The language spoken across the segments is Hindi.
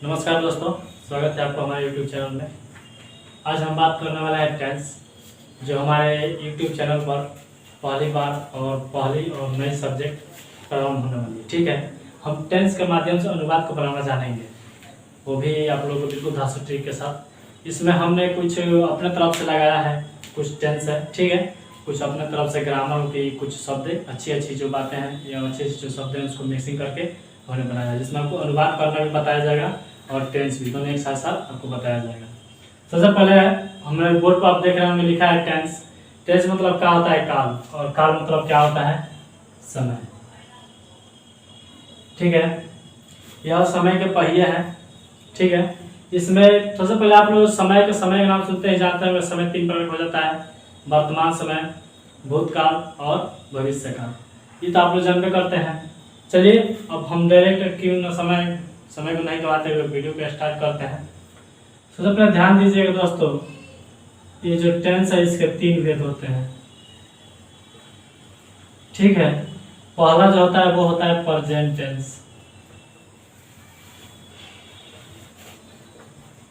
नमस्कार दोस्तों, स्वागत है आपका हमारे YouTube चैनल में। आज हम बात करने वाला है टेंस, जो हमारे YouTube चैनल पर पहली बार और नई सब्जेक्ट प्रारंभ होने वाली है। ठीक है, हम टेंस के माध्यम से अनुवाद को बनाना जानेंगे, वो भी आप लोगों को बिल्कुल धांसू ट्रिक के साथ। इसमें हमने कुछ अपने तरफ से लगाया है, कुछ टेंस है, ठीक है, कुछ अपने तरफ से ग्रामर की कुछ शब्द अच्छी जो बातें हैं या अच्छी जो शब्द हैं उसको मिक्सिंग करके हमने बनाया है, जिसमें आपको अनुवाद करना भी बताया जाएगा और टेंस भी, दोनों एक साथ साथ आपको बताया जाएगा। सबसे पहले हमने बोर्ड पर आप देख रहे हैं, हमने लिखा है टेंस। टेंस मतलब क्या होता है? काल, और काल मतलब क्या होता है? समय। ठीक है, यह समय के पहिए हैं। ठीक है, इसमें सबसे पहले आप लोग समय का नाम सुनते हैं, जानते हैं समय 3 प्रकार हो जाता है: वर्तमान समय, भूतकाल और भविष्य काल। ये तो आप लोग जानते करते हैं। चलिए अब हम डायरेक्ट क्यों न समय को नहीं गवाते हुए वीडियो को स्टार्ट करते हैं। सबसे पहले ध्यान दीजिएगा दोस्तों, ये जो टेंस है इसके 3 भेद होते हैं। ठीक है, पहला जो होता है वो होता है प्रेजेंट टेंस।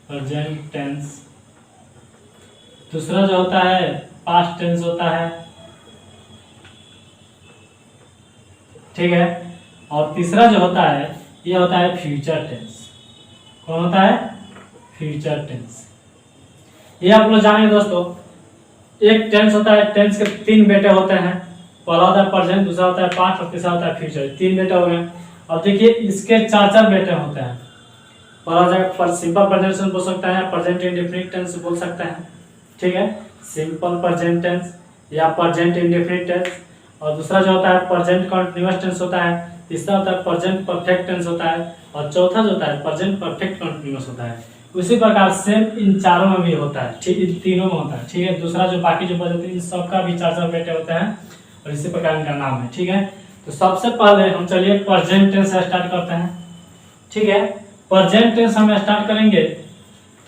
Present tense. दूसरा जो होता है पास्ट टेंस होता है। ठीक है, और तीसरा जो होता है ये होता है फ्यूचर टेंस। कौन होता है? Future tense. ये आप लोग जानेंगे दोस्तों। एक टेंस होता है, टेंस के 3 बेटे होते हैं। पहला होता है प्रेजेंट, दूसरा होता है पास्ट और तीसरा होता है फ्यूचर। 3 बेटे हो गए। और देखिए इसके 4 बेटे होते हैं। पहला जगह सिंपल प्रेजेंट बोल सकते हैं, प्रेजेंट इंडेफिनिट टेंस बोल सकते हैं। ठीक है, सिंपल प्रेजेंट टेंस या प्रेजेंट इंडेफिनिट टेंस। और दूसरा जो होता है प्रेजेंट कंटीन्यूअस टेंस होता है। तीसरा होता है प्रेजेंट परफेक्ट टेंस होता है। और चौथा जो होता है प्रेजेंट परफेक्ट कंटीन्यूअस होता है। उसी प्रकार सेम इन चारों में भी होता है। ठीक, इन तीनों में होता है। ठीक है, दूसरा जो बाकी जो बचे इन सबका भी 4 बेटे होते हैं और इसी प्रकार इनका नाम है। ठीक है, तो सबसे पहले हम चलिए प्रेजेंट टेंस से स्टार्ट करते हैं। ठीक है, प्रेजेंट टेंस हम स्टार्ट करेंगे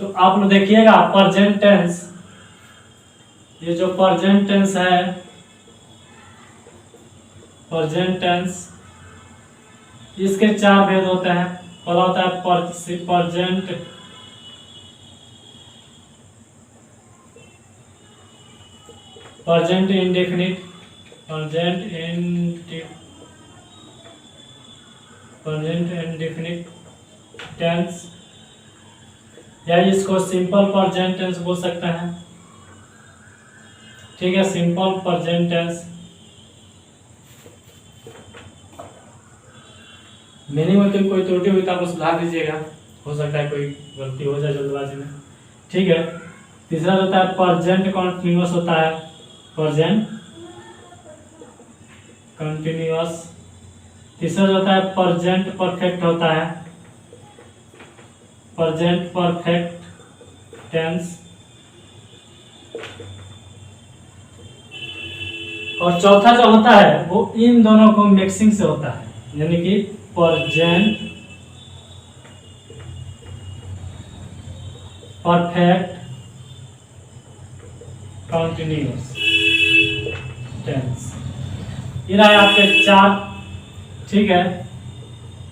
तो आप लोग देखिएगा प्रेजेंट टेंस, ये जो प्रेजेंट टेंस है, प्रेजेंट टेंस इसके 4 भेद होते हैं। पहला होता है present indefinite, present indefinite tense, या इसको सिंपल प्रेजेंट टेंस बोल सकते हैं। ठीक है, सिंपल प्रेजेंट टेंस। मीनिंग में कोई त्रुटि हुई तो आप सुधार दीजिएगा, हो सकता है कोई गलती हो जाए जल्दबाजी में। ठीक है, तीसरा होता है प्रेजेंट कंटीन्यूअस होता है, प्रेजेंट कंटीन्यूअस। तीसरा जो होता है प्रेजेंट परफेक्ट होता है, प्रेजेंट परफेक्ट टेंस। और चौथा जो होता है वो इन दोनों को मिक्सिंग से होता है, यानी कि प्रेजेंट परफेक्ट कंटीन्यूअस टेंस। ये रहे आपके 4। ठीक है,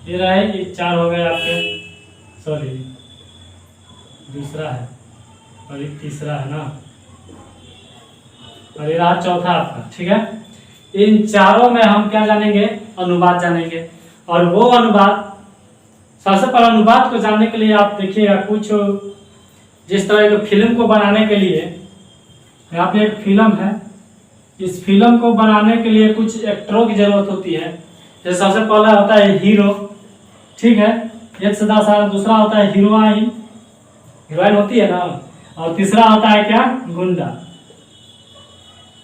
ये रहे, ये 4 हो गए आपके। सॉरी, दूसरा है और ये तीसरा है ना, और ये रहा चौथा आपका। ठीक है, इन चारों में हम क्या जानेंगे? अनुवाद जानेंगे। और वो अनुवाद, सबसे पहले अनुवाद को जानने के लिए आप देखिएगा कुछ जिस तरह की फिल्म को बनाने के लिए, यहाँ पे एक फिल्म है, इस फिल्म को बनाने के लिए कुछ एक्टरों की जरूरत होती है। जैसे सबसे पहला होता है हीरो। ठीक है, एक से 10 आ। दूसरा होता है हीरोइन, हीरोइन होती है ना। और तीसरा होता है क्या? गुंडा।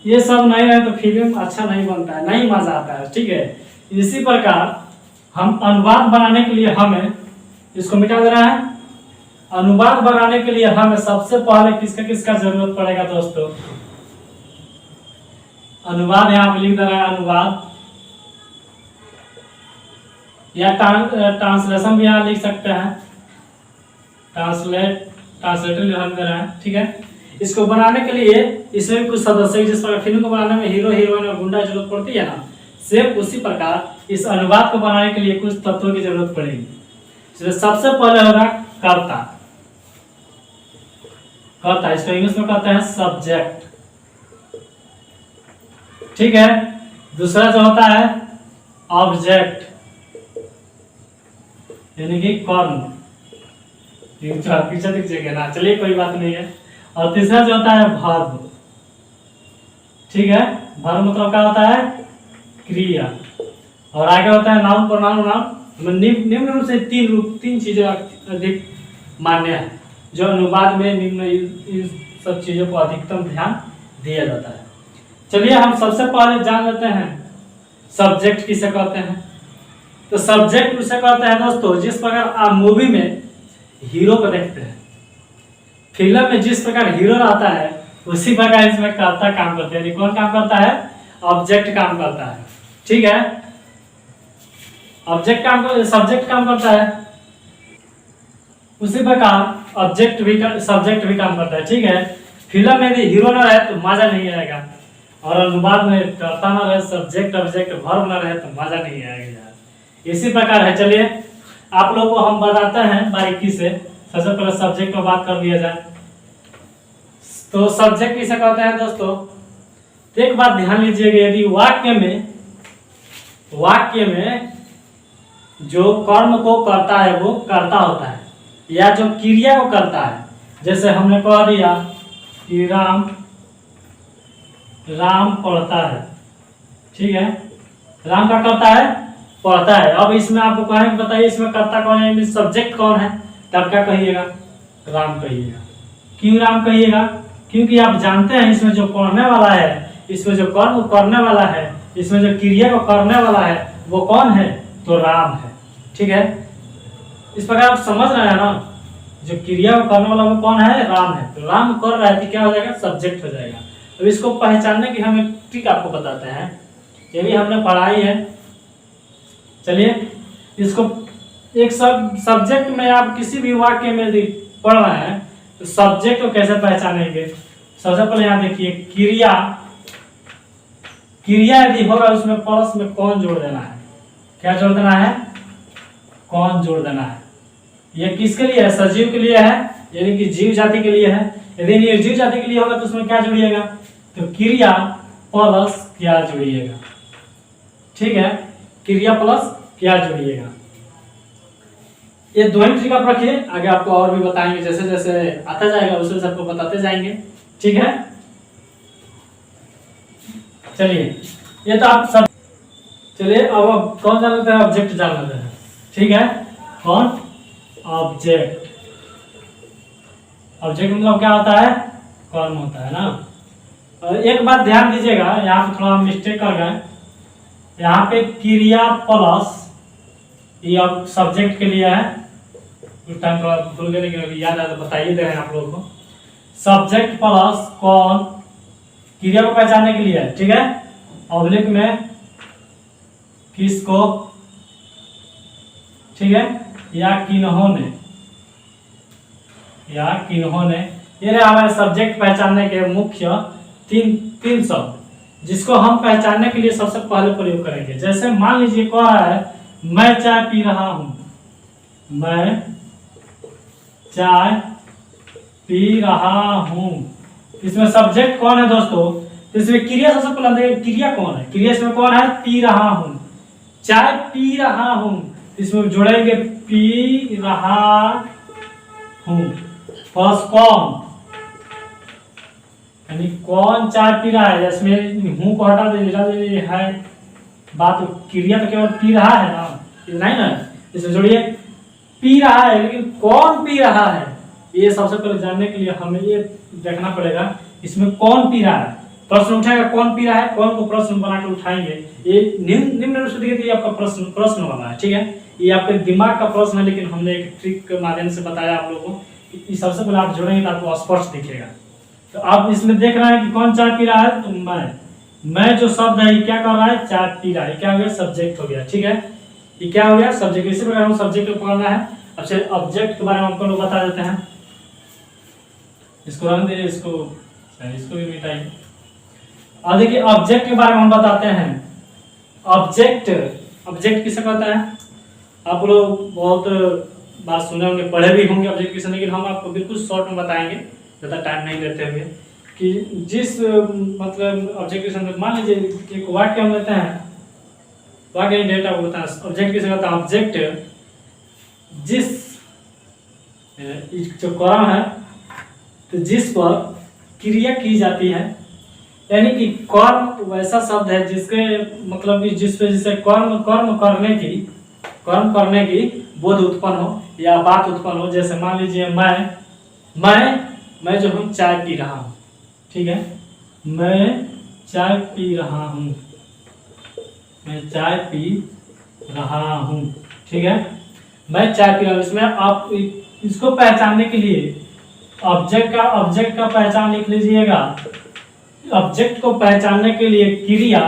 ये सब नहीं है तो फिल्म अच्छा नहीं बनता है, नहीं मजा आता है। ठीक है, इसी प्रकार हम अनुवाद बनाने के लिए हमें इसको मिटा देना है। अनुवाद बनाने के लिए हमें सबसे पहले किसका जरूरत पड़ेगा दोस्तों? अनुवाद यहाँ पे लिख दे रहा है, अनुवाद या ट्रांसलेशन भी यहाँ लिख सकते हैं, ट्रांसलेटर लिख दे रहा है। ठीक है, इसको बनाने के लिए इसमें कुछ सदस्य, जिस प्रकार फिल्म को बनाने में हीरो हीरोइन और गुंडा जरूरत पड़ती है ना, सेम उसी प्रकार इस अनुवाद को बनाने के लिए कुछ तत्वों की जरूरत पड़ेगी। सबसे पहले होगा कर्ता, कर्ता इसको इंग्लिश में कहते हैं सब्जेक्ट। ठीक है, दूसरा जो होता है ऑब्जेक्ट, यानी कि कर्म, पीछे दिख जाएगा ना, चलिए कोई बात नहीं है। और तीसरा जो होता है वर्ब। ठीक है, वर्ब मतलब क्या होता है, क्रिया। और आगे होता है नाउन, प्रोनाउन। नाउन निम्न रूप से तीन चीजें अधिक मान्य है, जो अनुवाद में निम्न इन सब चीजों को अधिकतम ध्यान दिया जाता है। चलिए हम सबसे पहले जान लेते हैं सब्जेक्ट किसे कहते हैं। तो सब्जेक्ट उसे कहते हैं दोस्तों, जिस प्रकार आप मूवी में हीरो को देखते हैं, फिल्म में जिस प्रकार हीरो रहता है, उसी प्रकार इसमें कर्ता काम करते हैं। कौन काम करता है, ऑब्जेक्ट काम करता है। ठीक है, ऑब्जेक्ट सब्जेक्ट काम करता है, उसी प्रकार ऑब्जेक्ट भी सब्जेक्ट भी काम करता है। ठीक है, फिल्म में यदि हीरो न रहे तो मजा नहीं आएगा, और अनुवाद में कर्ता न रहे, सब्जेक्ट ऑब्जेक्ट वर्ब न रहे तो मजा नहीं आएगा यार। इसी प्रकार है। चलिए आप लोगों को हम बताते हैं बारीकी से। सबसे पहले सब्जेक्ट पर बात कर लिया जाए। तो सब्जेक्ट किसे कहते हैं दोस्तों, तो एक बात ध्यान लीजिएगा, यदि वाक्य में जो कर्म को करता है वो कर्ता होता है, या जो क्रिया को करता है, जैसे हमने कह दिया कि राम पढ़ता है। ठीक है, राम का करता है, पढ़ता है। अब इसमें आपको कहेंगे बताइए इसमें कर्ता कौन है, सब्जेक्ट कौन है, तब क्या कहिएगा, राम कहिएगा। क्यों राम कहिएगा, क्योंकि आप जानते हैं इसमें जो पढ़ने वाला है, इसमें जो कर्म करने वाला है, इसमें जो क्रिया को करने वाला है, वो कौन है, तो राम है। ठीक है, इस प्रकार आप समझ रहे हैं ना, जो क्रिया को करने वाला वो कौन है, राम है। तो राम कर रहा है तो क्या हो जाएगा, सब्जेक्ट हो जाएगा। अब इसको पहचानने की हम एक ट्रिक आपको बताते हैं, ये भी हमने पढ़ाई है। चलिए इसको एक सब्जेक्ट में आप किसी भी वाक्य में यदि पढ़ रहे हैं तो सब्जेक्ट को कैसे पहचानेंगे। सबसे पहले यहाँ देखिए, क्रिया यदि होगा उसमें प्लस में कौन जोड़ देना है, क्या जोड़ देना है, कौन जोड़ देना है। ये किसके लिए है, सजीव के लिए है, यानी कि जीव जाति के लिए है। यदि निर्जीव जाति के लिए होगा तो उसमें क्या जुड़िएगा, तो क्रिया प्लस क्या जुड़िएगा। ठीक है, क्रिया प्लस क्या जुड़िएगा। ये दो ही ट्रिक आप रखिए, आगे आपको और भी बताएंगे, जैसे जैसे आता जाएगा उसे सबको बताते जाएंगे। ठीक है, चलिए ये तो आप सब, चलिए अब कौन जान लेते हैं, ऑब्जेक्ट जान लेते हैं। ठीक है, कौन, ऑब्जेक्ट। ऑब्जेक्ट मतलब क्या होता है, कर्म होता है ना। और एक बात ध्यान दीजिएगा, यहाँ पे थोड़ा मिस्टेक कर गए, यहाँ पे क्रिया प्लस, ये अब सब्जेक्ट के लिए है, उस टाइम थोड़ा भूल गए लेकिन याद आया तो बताइए दे रहे हैं आप लोगों को। सब्जेक्ट प्लस कौन, क्रिया को पहचानने के लिए है। ठीक है, ऑब्जेक्ट में किसको, ठीक है, या किन्होंने, ये रहे हमारे सब्जेक्ट पहचानने के मुख्य तीन शब्द, जिसको हम पहचानने के लिए सबसे पहले प्रयोग करेंगे। जैसे मान लीजिए कह रहा है मैं चाय पी रहा हूं, मैं चाय पी रहा हूं, इसमें सब्जेक्ट कौन है दोस्तों, इसमें क्रिया सबसे पहले देखिए, क्रिया कौन है, क्रिया इसमें कौन है, पी रहा हूं, चाय पी रहा हूं, इसमें जोड़ेंगे पी रहा हूं प्लस कौन, यानी कौन चाय पी रहा है, इसमें हूं को हटा दीजिए है बात, क्रिया तो केवल पी रहा है ना, इतना ही ना, इसमें जोड़िए पी रहा है, लेकिन कौन पी रहा है, ये सबसे पहले जानने के लिए हमें ये देखना पड़ेगा इसमें कौन पी रहा है। प्रश्न उठाएगा कौन पी रहा है, कौन को प्रश्न बना के उठाएंगे, ये निम्न रूप से देखिए आपका प्रश्न वाला है। ठीक है, ये आपके दिमाग का प्रश्न है, लेकिन हमने एक ट्रिक के माध्यम से बताया आप लोगों को, सबसे पहले आप जोड़ेंगे तो आपको स्पष्ट दिखेगा। तो आप इसमें देख रहे हैं कि कौन चाय पी रहा है, तो मैं जो शब्द है ये क्या कर रहा है, चाय पी रहा है, क्या हो गया, सब्जेक्ट हो गया। ठीक है, ये क्या हो गया, सब्जेक्ट। इसी प्रकार हम सब्जेक्ट को पढ़ना है। अब चलिए ऑब्जेक्ट के बारे में आपको लोग बता देते हैं, इसको रंग दीजिए, इसको भी मिटाइए। और देखिए ऑब्जेक्ट के बारे में हम बताते हैं। ऑब्जेक्ट किसे कहता है, आप लोग बहुत बात सुने होंगे, पढ़े भी होंगे ऑब्जेक्टिवेशन, लेकिन हम आपको बिल्कुल शॉर्ट में बताएंगे, ज़्यादा टाइम नहीं लेते हुए, कि जिस मतलब ऑब्जेक्टिवेशन में मान लीजिए एक वाक्य हम लेते हैं, वाक्य डेटा को बताना, ऑब्जेक्टिवेशन होता है ऑब्जेक्ट जिस जो कर्म है तो जिस पर क्रिया की जाती है, यानी कि कर्म वैसा शब्द है जिसके मतलब कि जिस पे जिसे कर्म कर्म करने की बोध उत्पन्न हो या बात उत्पन्न हो। जैसे मान लीजिए मैं जो हूँ चाय पी रहा हूँ, ठीक है, मैं चाय पी रहा हूँ, मैं चाय पी रहा हूँ, ठीक है, मैं चाय पी रहा हूँ। इसमें आप इसको पहचानने के लिए ऑब्जेक्ट का पहचान लिख लीजिएगा। ऑब्जेक्ट को पहचानने के लिए क्रिया,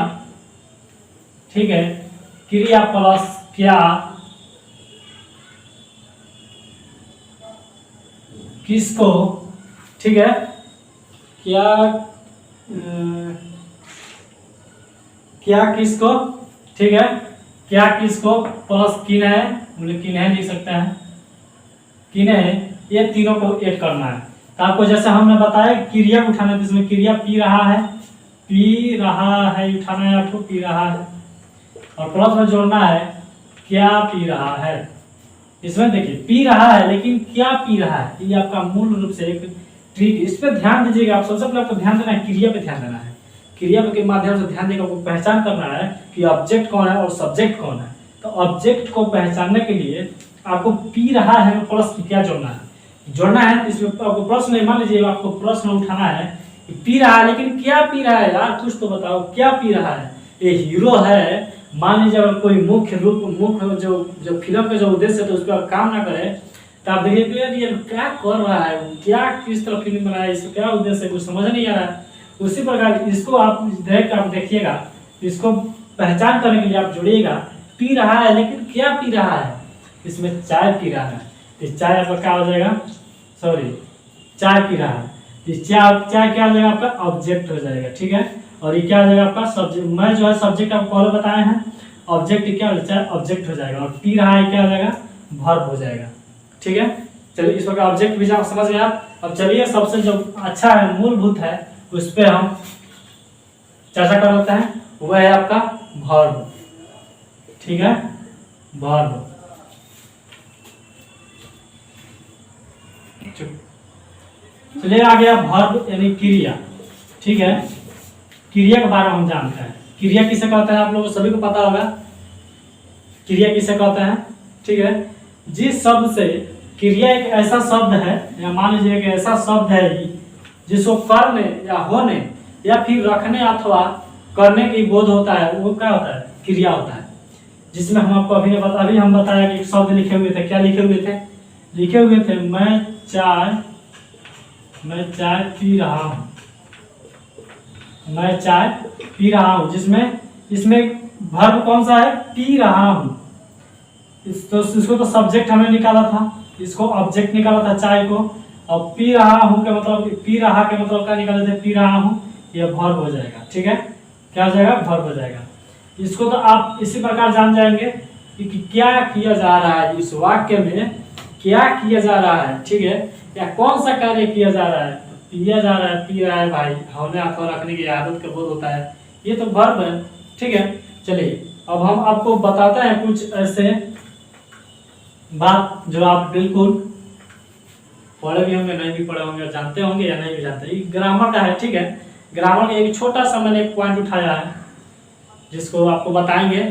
ठीक है, क्रिया प्लस क्या किसको, ठीक है, क्या किसको, ठीक है, क्या किसको प्लस किन्हें लिख सकते हैं, किन्हें, ये तीनों को ऐड करना है। तो आपको जैसे हमने बताया क्रिया उठाना है, जिसमें क्रिया पी रहा है उठाना है आपको, पी रहा है, और प्लस में जोड़ना है क्या पी रहा है। इसमें देखिए पी रहा है लेकिन क्या पी रहा है, ये आपका मूल रूप से एक ट्रिक, इस पर ध्यान दीजिएगा। आप सबसे पहले आपको ध्यान देना है, क्रिया पे ध्यान देना है, क्रिया के माध्यम से ध्यान देकर आपको पहचान करना है कि ऑब्जेक्ट कौन है और सब्जेक्ट कौन है। तो ऑब्जेक्ट को पहचानने के लिए आपको पी रहा है प्लस क्या जोड़ना है, इसमें आपको प्रश्न, मान लीजिए आपको प्रश्न उठाना है कि पी रहा है लेकिन क्या पी रहा है यार, कुछ तो बताओ क्या पी रहा है। ये हीरो है, मान लीजिए अगर कोई मुख्य जो फिल्म का जो उद्देश्य है तो उस पर काम ना करे, तो आप देखिए यार ये क्या कर रहा है, क्या किस तरह फिल्म बनाया, इसका क्या उद्देश्य है, कुछ समझ नहीं आ रहा है। उसी प्रकार इसको आप देखिएगा, इसको पहचान करने के लिए आप जोड़िएगा पी रहा है लेकिन क्या पी रहा है, इसमें चाय पी रहा है, तो चाय आपका क्या हो जाएगा, चाय पी रहा है, चाय क्या हो जाएगा आपका ऑब्जेक्ट हो जाएगा, ठीक है। और ये क्या हो जाएगा आपका सब्जेक्ट, मैं जो है सब्जेक्ट आपको पहले बताए हैं, ऑब्जेक्ट क्या हो जाएगा, ऑब्जेक्ट हो जाएगा, और पी रहा है क्या हो जाएगा, वर्ब हो जाएगा, ठीक है। चलिए इस प्रकार ऑब्जेक्ट भी आप समझ गए आप। अब चलिए सबसे जो अच्छा है, मूलभूत है, उस पर हम चर्चा कर लेते हैं, वह है आपका वर्ब, ठीक है, वर्ब। चलिए आ गया वर्ब यानी क्रिया, ठीक है। क्रिया के बारे में हम जानते हैं, क्रिया किसे कहते हैं, आप लोगों को सभी को पता होगा क्रिया किसे कहते हैं, ठीक है। जिस शब्द से, क्रिया एक ऐसा शब्द है, या मान लीजिए एक ऐसा शब्द है जिसको करने या होने या फिर रखने अथवा करने की बोध होता है, वो क्या होता है, क्रिया होता है। जिसमें हम आपको अभी हम बताया कि शब्द लिखे हुए थे, क्या लिखे हुए थे, मैं चाय पी रहा हूँ, मैं चाय पी रहा हूँ, जिसमें इसमें वर्ब कौन सा है, पी रहा हूँ। इसको तो सब्जेक्ट हमने निकाला था, इसको ऑब्जेक्ट निकाला था चाय को, और पी रहा हूँ के मतलब, पी रहा के मतलब क्या निकाले थे, पी रहा हूँ, यह वर्ब हो जाएगा, ठीक है, क्या हो जाएगा, वर्ब हो जाएगा। इसको तो आप इसी प्रकार जान जाएंगे कि क्या किया जा रहा है, इस वाक्य में क्या किया जा रहा है, ठीक है, या कौन सा कार्य किया जा रहा है, पिया जा रहा है, पी रहा है भाई, होने अथवा रखने की आदत का बोध होता है, ये तो वर्ब है, ठीक है। चलिए अब हम आपको बताते हैं कुछ ऐसे बात जो आप बिल्कुल पढ़े भी होंगे, नहीं भी पढ़े होंगे, जानते होंगे या नहीं भी जानते। ये ग्रामर का है, ठीक है। ग्रामर का एक छोटा सा मैंने एक पॉइंट उठाया है जिसको आपको बताएंगे,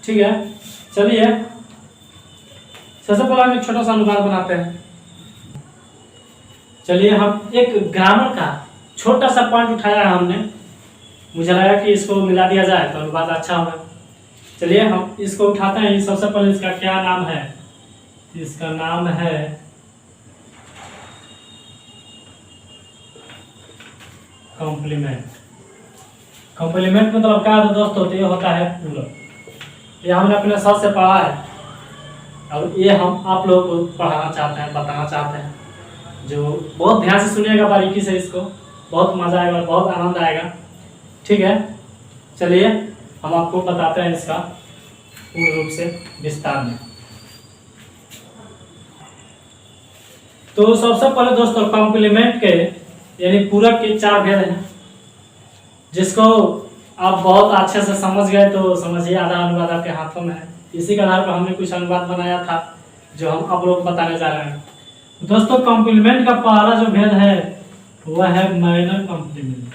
ठीक है। चलिए सबसे पहले हम एक छोटा सा अनुवाद बनाते हैं। चलिए हम एक ग्रामर का छोटा सा पॉइंट उठाया है हमने, मुझे लगा कि इसको मिला दिया जाए तो अनुवाद अच्छा होगा। चलिए हम इसको उठाते हैं। सबसे पहले इसका क्या नाम है, इसका नाम है कॉम्प्लीमेंट। कॉम्प्लीमेंट मतलब क्या होता है दोस्तों, ये होता है पूरक। ये हमने अपने सर से पढ़ा है और ये हम आप लोगों को पढ़ाना चाहते हैं, बताना चाहते हैं। जो बहुत ध्यान से सुनिएगा बारीकी से, इसको बहुत मजा आएगा, बहुत आनंद आएगा, ठीक है। चलिए हम आपको बताते हैं इसका पूर्ण रूप से विस्तार में। तो सबसे पहले दोस्तों कॉम्प्लीमेंट के यानी पूरक के 4 भेद हैं, जिसको आप बहुत अच्छे से समझ गए तो समझिए आधा अनुवाद आपके हाथों में है। इसी के आधार पर हमने कुछ अनुवाद बनाया था जो हम आप लोग बताने जा रहे हैं। दोस्तों कॉम्प्लीमेंट का पहला जो भेद है वह है माइनर कॉम्प्लीमेंट।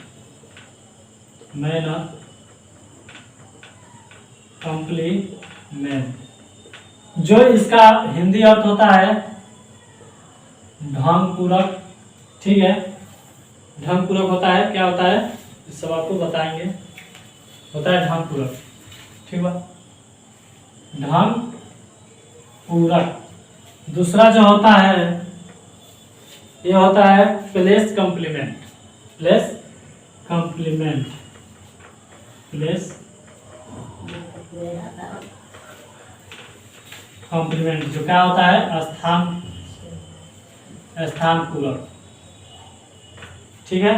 माइनर कॉम्प्लीमेंट, जो इसका हिंदी अर्थ होता है ढंग पूरक। ठीक है, ढंग पूरक होता है, क्या होता है इस सब आपको बताएंगे, होता है ढंग पूरक। ठीक है, ढंग पूरक। दूसरा जो होता है ये होता है place complement. Place complement, place complement जो क्या होता है स्थान स्थान पूरक। ठीक है,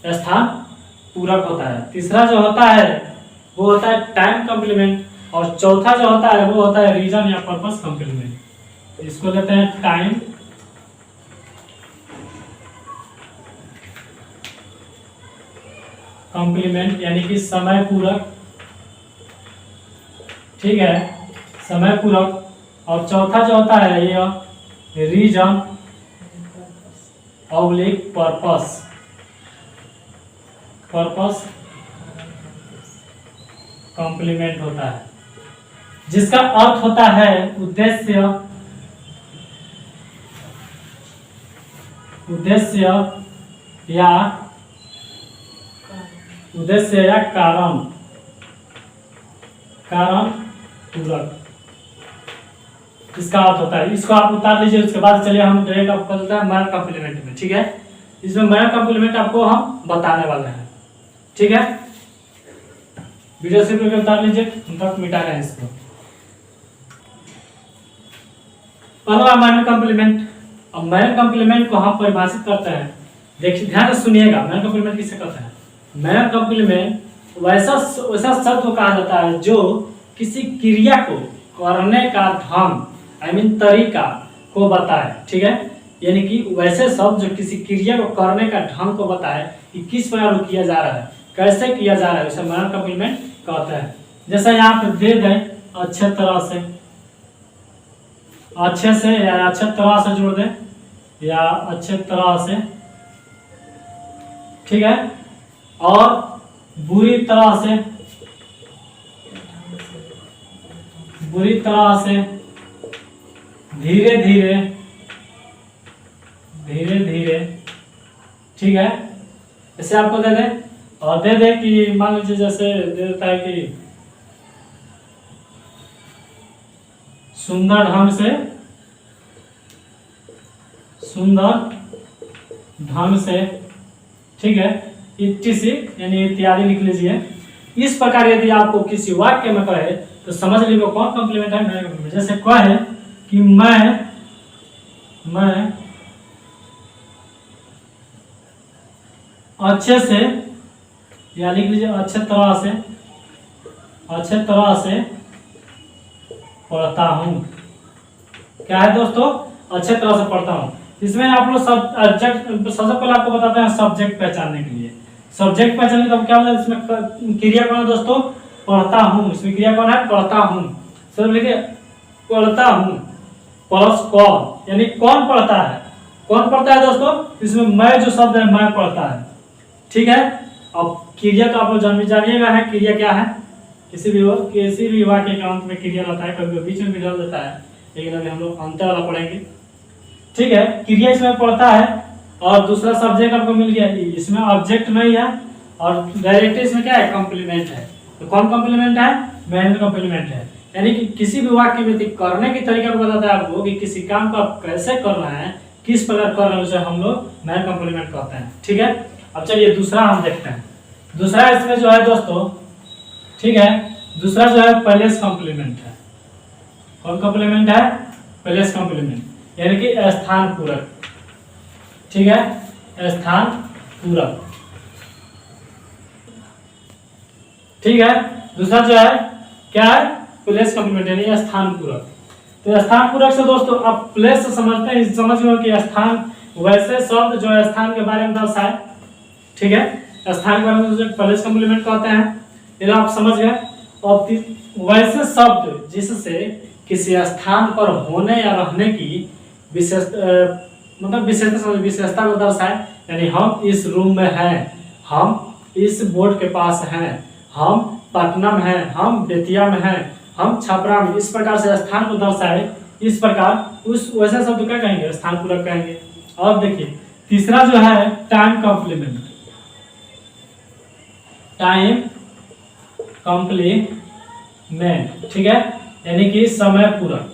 स्थान पूरक होता है। तीसरा जो होता है वो होता है टाइम कॉम्प्लीमेंट, और चौथा जो होता है वो होता है रीजन या पर्पस कॉम्प्लीमेंट। इसको लेते हैं टाइम कॉम्प्लीमेंट यानी कि समय पूरक। ठीक है, समय पूरक। और चौथा जो होता है ये reason oblique purpose, purpose complement होता है, जिसका अर्थ होता है उद्देश्य, उद्देश्य या कारण, कारण पूरक इसका अर्थ होता है। इसको आप उतार लीजिए, उसके बाद चलिए हम डायरेक्ट आपको चलता है माइनर कॉम्प्लीमेंट में। ठीक है, इसमें माइनर कॉम्प्लीमेंट आपको हम बताने वाले हैं। ठीक है, वीडियो से उतार लीजिए, हम तक मिटा रहे हैं इसको। पहला माइनर कॉम्प्लीमेंट। अब माइनर कॉम्प्लीमेंट को हम परिभाषित करते हैं, देखिए ध्यान से सुनिएगा। माइनर कॉम्प्लीमेंट किसे कहते हैं? माइनर कॉम्प्लीमेंट वैसा शब्द को कहा जाता है जो किसी क्रिया को करने का ढंग तरीका को बताए। ठीक है, यानी कि वैसे शब्द जो किसी क्रिया को करने का ढंग को बताए कि किस प्रकार किया जा रहा है, कैसे किया जा रहा है, उसे माइनर कॉम्प्लीमेंट कहते हैं। जैसे यहाँ पे दे दें अच्छे तरह से, अच्छे से या अच्छे तरह से जोड़ दें, या अच्छे तरह से। ठीक है, और बुरी तरह से, बुरी तरह से, धीरे धीरे, धीरे धीरे। ठीक है, इसे आपको दे दें, और दे दे कि मान लीजिए जैसे दे देता है कि सुंदर ढंग से, सुंदर ढंग से। ठीक है, इत्यादि यानी इत्यादि लिख लीजिए। इस प्रकार यदि आपको किसी वाक्य में कहे तो समझ लीजिए कौन कॉम्प्लीमेंट है, माइनर कॉम्प्लीमेंट। जैसे कहे कि मैं अच्छे से, या लिख लीजिए अच्छे तरह से, अच्छे तरह से पढ़ता हूँ। क्या है दोस्तों? अच्छे तरह से पढ़ता हूँ। इसमें आप लोग सबसे पहले आपको बताते हैं सब्जेक्ट पहचानने के लिए। सब्जेक्ट पहचानने का क्या मतलब? इसमें क्रिया कौन है दोस्तों? पढ़ता हूँ। इसमें क्रिया कौन है? पढ़ता हूँ। सब लिखिए, पढ़ता हूँ प्लस कौन, यानी कौन पढ़ता है। कौन पढ़ता है दोस्तों? इसमें मैं जो शब्द है मैं पढ़ता है। ठीक है, अब क्रिया तो आप लोग जानिएगा है क्रिया क्या है। किसी भी वाक्य के अंत में क्रिया रहता है, कभी बीच में भी डाल देता है, लेकिन अभी हम लोग अंतर वाला पढ़ेंगे। ठीक है, क्रिया इसमें पढ़ता है, और दूसरा सब्जेक्ट आपको मिल गया, इसमें ऑब्जेक्ट नहीं है, और डायरेक्ट इसमें क्या है? कॉम्प्लीमेंट है। तो कौन कॉम्प्लीमेंट है? माइनर कॉम्प्लीमेंट है। यानी कि किसी भी वाक्य में करने की तरीका को बताता है आपको कि किसी काम को आप कैसे करना है, किस प्रकार करना है, उसे हम लोग माइनर कॉम्प्लीमेंट कहते हैं। ठीक है, अब चलिए दूसरा हम देखते हैं। दूसरा इसमें जो है दोस्तों, ठीक है, दूसरा जो है प्लेस कॉम्प्लीमेंट है। कौन कॉम्प्लीमेंट है? प्लेस कॉम्प्लीमेंट, यानी कि स्थान पूरक। ठीक है, स्थान पूरक। ठीक है, दूसरा जो है क्या है? प्लेस कॉम्प्लीमेंट यानी स्थान पूरक। तो स्थान पूरक से दोस्तों आप प्लेस से समझते हैं, समझ में कि स्थान वैसे शब्द जो स्थान के बारे में दर्शाए, ठीक है, स्थान के बारे में जो प्लेस कॉम्प्लीमेंट कहते हैं, ये आप समझ गए। और वैसे शब्द जिससे किसी स्थान पर होने या रहने की विशेषता को दर्शाए, यानी हम इस रूम में हैं, हम इस बोर्ड के पास हैं, हम पटना में हैं, हम बेतिया में हैं, हम छपरा में, इस प्रकार से स्थान को दर्शाए, इस प्रकार उस वैसे शब्द क्या कहेंगे, स्थान पूरक कहेंगे। और देखिए तीसरा जो है टाइम कॉम्प्लीमेंट, टाइम कॉम्प्लीमेंट, ठीक है, यानी कि समय पूरक।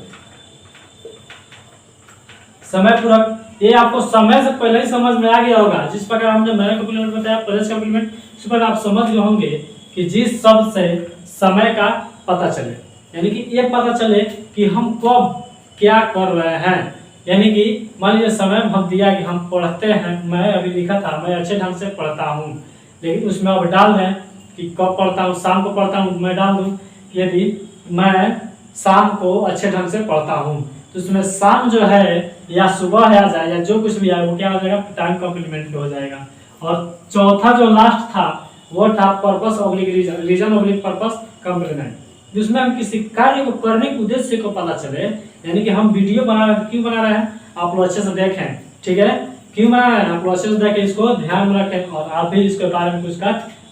समय पूरक ये आपको समय से पहले ही समझ में आ गया होगा, जिस प्रकार हमने मैंने कॉम्प्लीमेंट बताया, प्लेस कॉम्प्लीमेंट, इस पर आप समझ गए होंगे कि जिस शब्द से समय का पता चले, यानी कि ये पता चले कि हम कब क्या कर रहे हैं। यानी कि मान लीजिए समय हम दिया कि हम पढ़ते हैं, मैं अभी लिखा था मैं अच्छे ढंग से पढ़ता हूँ, लेकिन उसमें अब डाल दें कि कब पढ़ता हूँ, शाम को पढ़ता हूँ, मैं डाल दूँ कि यदि मैं शाम को अच्छे ढंग से पढ़ता हूँ, तो उसमें शाम जो है या सुबह आ जाए या जो कुछ भी आए वो क्या हो जाएगा, टाइम कॉम्प्लीमेंट हो जाएगा। और चौथा जो लास्ट था वो था purpose oblique reason, reason oblique purpose complement, जिसमें हम किसी कार्य को करने के उद्देश्य को पता चले, यानी कि हम वीडियो बना रहे हैं, क्यों बना रहे हैं आप लोग अच्छे से देखें, ठीक है, क्यों बना रहे हैं आप लोग अच्छे से देखें, इसको ध्यान में रखें और आप भी इसके बारे में कुछ का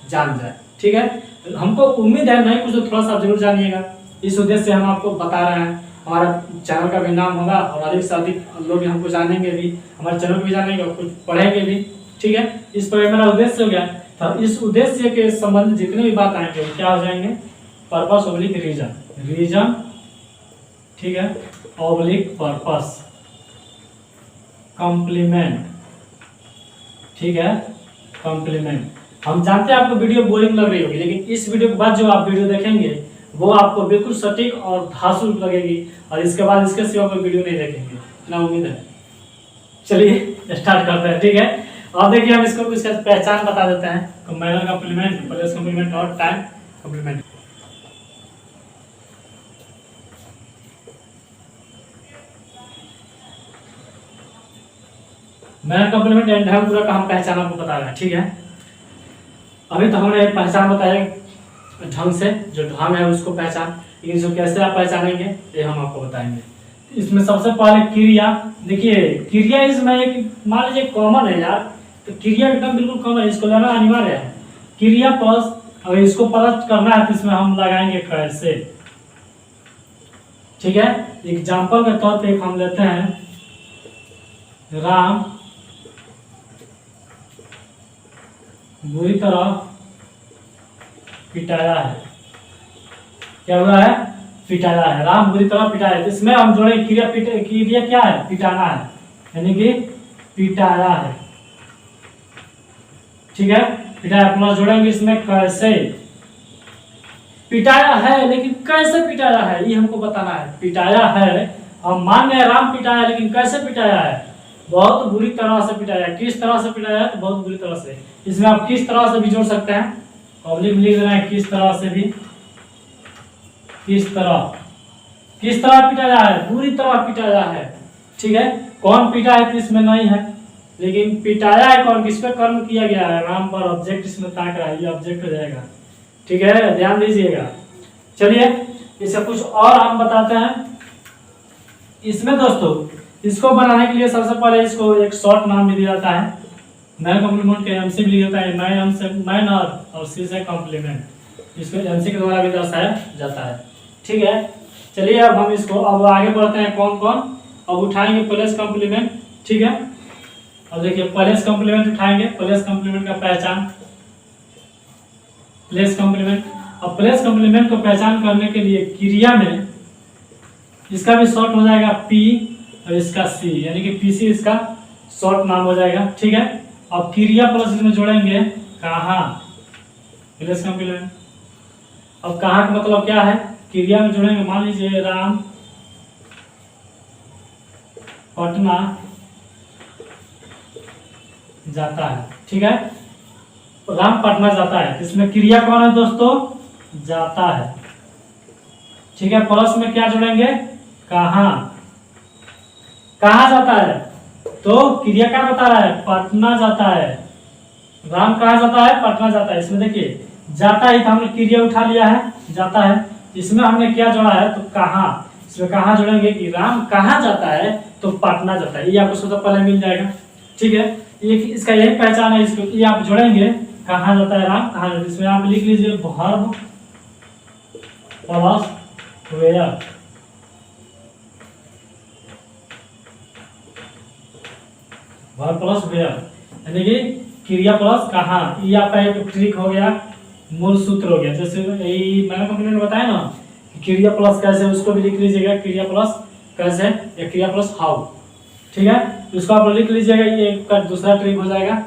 जान जाए, ठीक है। हमको उम्मीद है नहीं कुछ तो थोड़ा सा जरूर जानिएगा, इस उद्देश्य से हम आपको बता रहे हैं। हमारा चैनल का भी नाम होगा और अधिक से अधिक लोग हमको जानेंगे भी, हमारे चैनल को भी जानेंगे और कुछ पढ़ेंगे भी, ठीक है। इस पर मेरा उद्देश्य हो गया, तो इस उद्देश्य के संबंधित जितने भी बात आएंगे वो क्या हो जाएंगे, पर्पस ऑब्लिक रीजन, रीजन, ठीक है, ऑब्लिक पर्पस कॉम्प्लीमेंट, ठीक है, कॉम्प्लीमेंट। हम जानते हैं आपको वीडियो बोरिंग लग रही होगी, लेकिन इस वीडियो के बाद जो आप वीडियो देखेंगे वो आपको बिल्कुल सटीक और धांसू लगेगी, और इसके बाद इसके सिवा कोई वीडियो नहीं देखेंगे, इतना उम्मीद है। चलिए स्टार्ट करते हैं, ठीक है। अब देखिए हम इसको कुछ पहचान बता देते हैं, कंबाइनर कॉम्प्लीमेंट, प्लेस कॉम्प्लीमेंट और टाइम कॉम्प्लीमेंट। मैंने कॉम्प्लीमेंट एंड ढंग पूरा का हम पहचान आपको बता रहे हैं, ठीक है। अभी तो हमने पहचान बताया ढंग से, जो ढंग है उसको पहचान, लेकिन जो कैसे आप पहचानेंगे ये हम आपको बताएंगे। इसमें सबसे पहले क्रिया, देखिए क्रिया इसमें एक मान लीजिए कॉमन है यार, तो क्रिया एकदम बिल्कुल कॉमन है, इसको लेना अनिवार्य है। क्रिया प्लस अगर इसको पता करना है तो इसमें हम लगाएंगे कैसे, ठीक है। एग्जाम्पल के तौर पे हम लेते हैं राम बुरी तरह पिटाया है, क्या हुआ है, पिटाया है, राम बुरी तरह पिटाया है। तो इसमें हम जोड़े क्रिया, क्रिया क्या है, पिटाना है, यानी कि पिटाया है, ठीक है, पिटाया प्लस जोड़ेंगे इसमें कैसे, पिटाया है लेकिन कैसे पिटाया है ये हमको बताना है। पिटाया है हम मान रहे राम पिटाया है, लेकिन कैसे पिटाया है, बहुत बुरी तरह से पिटाया है। किस तरह से पिटाया है, तो बहुत बुरी तरह से। इसमें आप किस तरह से भी जोड़ सकते हैं, ऑब्लिक लिख देना है, किस तरह से भी, किस तरह पिटाया है, बुरी तरह पिटाया है, ठीक है। कौन पीटा है तो इसमें नहीं है, लेकिन पिटाया है कौन, किस पे कर्म किया गया है, राम पर, ऑब्जेक्ट इसमें ताक रहा है, ये ऑब्जेक्ट हो जाएगा, ठीक है, ध्यान दीजिएगा। चलिए इसे कुछ और हम बताते हैं। इसमें दोस्तों इसको बनाने के लिए सबसे पहले इसको एक शॉर्ट नाम भी दिया जाता है, मैन कॉम्प्लीमेंट के एमसी भी लिखा जाता है, मैन और सी से कॉम्प्लीमेंट, इसको एमसी के द्वारा भी दर्शाया जाता है, ठीक है। चलिए अब हम इसको अब आगे बढ़ते हैं, कौन कौन अब उठाएंगे, प्लेस कॉम्प्लीमेंट, ठीक है। अब देखिए प्लेस कॉम्प्लीमेंट उठाएंगे, प्लेस कॉम्प्लीमेंट का पहचान, प्लेस कॉम्प्लीमेंट। अब प्लेस कॉम्प्लीमेंट को पहचान करने के लिए क्रिया में इसका भी शॉर्ट हो जाएगा पी और इसका सी, यानी कि पीसी इसका शॉर्ट नाम हो जाएगा, ठीक है। अब क्रिया प्लस इसमें जोड़ेंगे कहाँ, प्लेस कॉम्प्लीमेंट। अब कहाँ का मतलब क्या है, क्रिया में जोड़ेंगे, मान लीजिए राम पटना जाता है, ठीक है, राम पटना जाता है, इसमें क्रिया कौन है दोस्तों, जाता है, ठीक है। प्लस में क्या जोड़ेंगे, कहाँ, कहाँ जाता है, तो क्रिया क्या बता रहा है, पटना जाता है। राम कहाँ जाता है, पटना जाता है। इसमें देखिए जाता है तो हमने क्रिया उठा लिया है, जाता है। इसमें हमने क्या जोड़ा है, तो कहाँ, इसमें कहाँ जोड़ेंगे कि राम कहाँ जाता है, तो पटना जाता है। ये आपको सबसे पहले मिल जाएगा, ठीक है। ये इसका यही पहचान है, इसको ये आप जोड़ेंगे, कहाँ जाता है राम, कहाँ जाता है। इसमें आप लिख लीजिए verb plus where, verb plus where, यानी कि क्रिया प्लस कहाँ। ये आपका एक ट्रिक हो गया, मूल सूत्र हो गया। जैसे मैंने कंपनी ने बताया ना कि क्रिया प्लस कैसे, उसको भी लिख लीजिएगा, क्रिया प्लस कैसे या क्रिया प्लस हाउ, ठीक है। इसको आप लिख लीजिएगा, ये का दूसरा ट्रिक हो जाएगा।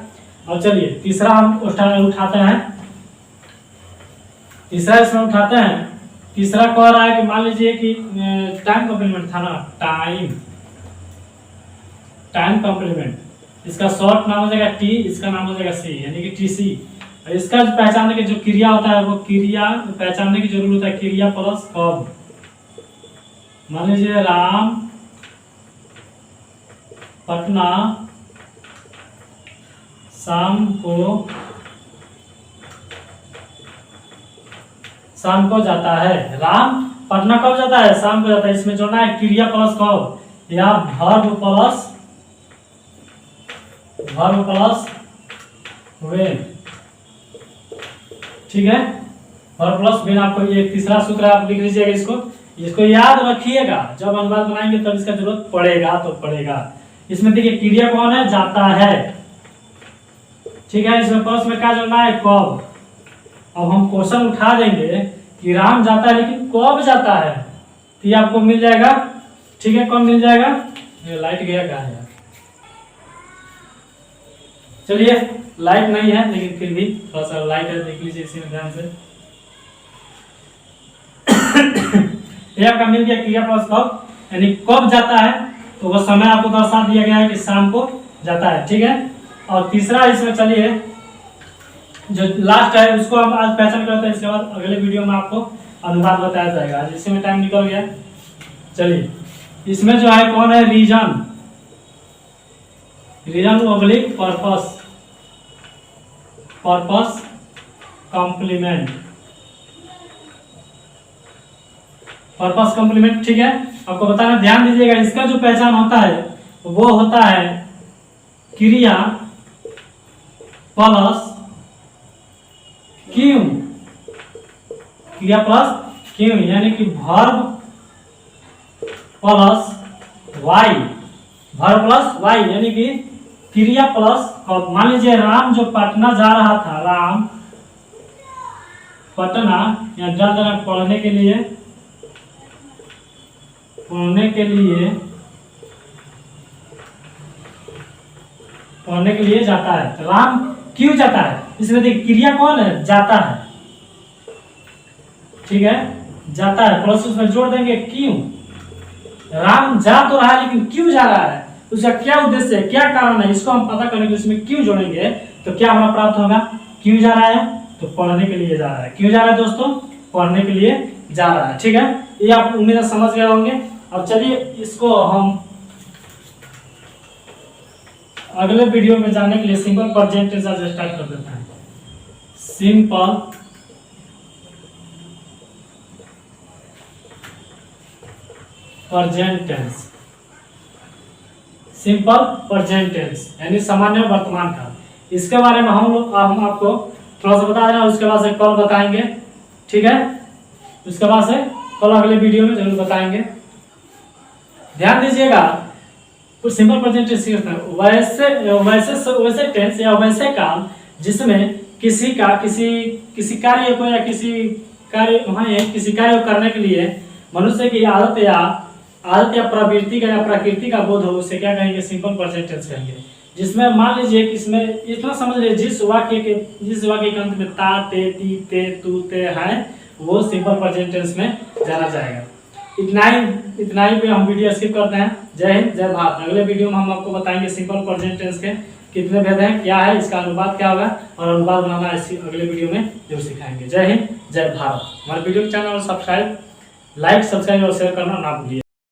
और चलिए तीसरा हम उठाते हैं, तीसरा इसमें उठाते हैं। तीसरा कह रहा है कि मान लीजिए कि टाइम कॉम्प्लीमेंट था ना, टाइम कॉम्प्लीमेंट, इसका शॉर्ट नाम हो जाएगा टी, इसका नाम हो जाएगा सी, यानी कि टीसी। इसका पहचानने की जो क्रिया होता है, वो क्रिया पहचानने की जरूरत है, क्रिया प्लस कब। मान लीजिए राम पटना शाम को जाता है। राम पटना कब जाता है, शाम को जाता है। इसमें जोड़ना है क्रिया प्लस कब या वर्ब प्लस व्हेन, ठीक है। वर्ब प्लस व्हेन आपको ये तीसरा सूत्र आप लिख लीजिएगा, इसको याद रखिएगा। जब अनुवाद बनाएंगे तब इसका जरूरत पड़ेगा। इसमें देखिए क्रिया कौन है, जाता है, ठीक है। इसमें प्लस में क्या जोड़ना है, कब। अब हम क्वेश्चन उठा देंगे कि राम जाता है लेकिन कब जाता है, तो ये आपको मिल जाएगा, ठीक है। कब मिल जाएगा, ये लाइट गया कहाँ है, चलिए लाइट नहीं है लेकिन फिर भी थोड़ा सा लाइट है, देख लीजिए इसी में ध्यान से। ये आपका मिल गया क्रिया प्लस कब, यानी कब जाता है, तो वो समय आपको दर्शा दिया गया है कि शाम को जाता है, ठीक है। और तीसरा इसमें चलिए जो लास्ट है उसको हम आज पहचान करते हैं, इसके बाद अगले वीडियो में आपको अनुवाद बताया जाएगा। आज इसी में टाइम निकल गया। चलिए इसमें जो है कौन है, रीजन ऑब्लिक पर्पस कॉम्प्लीमेंट, ठीक है। आपको बताना, ध्यान दीजिएगा, इसका जो पहचान होता है वो होता है क्रिया प्लस क्यों, यानी कि वर्ब प्लस वाई, यानी कि क्रिया प्लस कब। मान लीजिए राम जो पटना जा रहा था, राम पटना या डाल देना पढ़ने के लिए जाता है। राम क्यों जाता है, इसमें देखिए क्रिया कौन है, जाता है, ठीक है, जाता है। प्लस उसमें जोड़ देंगे क्यों। राम जा तो रहा है लेकिन क्यों जा रहा है, उसका क्या उद्देश्य है, क्या कारण है, इसको हम पता करने के लिए इसमें क्यों जोड़ेंगे, तो क्या हमारा प्राप्त होगा, क्यों जा रहा है, तो पढ़ने के लिए जा रहा है। क्यों जा रहा है दोस्तों, पढ़ने के लिए जा रहा है, ठीक है। ये आप उम्मीद समझ गए होंगे। अब चलिए इसको हम अगले वीडियो में जाने के लिए सिंपल प्रेजेंट टेंस आज स्टार्ट कर देते हैं। सिंपल प्रेजेंट टेंस यानी सामान्य वर्तमान काल। इसके बारे में हम आपको थोड़ा सा बता देना, उसके बाद से कल बताएंगे, ठीक है। उसके बाद से कल अगले वीडियो में जरूर बताएंगे। ध्यान दीजिएगा, सिंपल प्रेजेंट टेंस वैसे टेंस या वैसे काल जिसमें किसी कार्य को या किसी कार्य को करने के लिए मनुष्य की आदत या प्रवृत्ति का या प्रकृति का बोध हो, उसे क्या कहेंगे, सिंपल प्रेजेंट टेंस कहेंगे। जिसमें मान लीजिए कि इसमें इतना समझ लीजिए, जिस वाक्य के अंत में ता, ते, ती, ते, तू, ते है, वो सिंपल प्रेजेंट टेंस में जाना जाएगा। इतना ही पे हम वीडियो स्किप करते हैं। जय हिंद, जय भारत। अगले वीडियो में हम आपको बताएंगे सिंपल प्रेजेंट टेंस के कितने भेद हैं, क्या है, इसका अनुवाद क्या होगा, और अनुवाद बनाना इसी अगले वीडियो में जरूर सिखाएंगे। जय हिंद, जय भारत। हमारे वीडियो के चैनल को लाइक, सब्सक्राइब और शेयर करना ना भूलिए।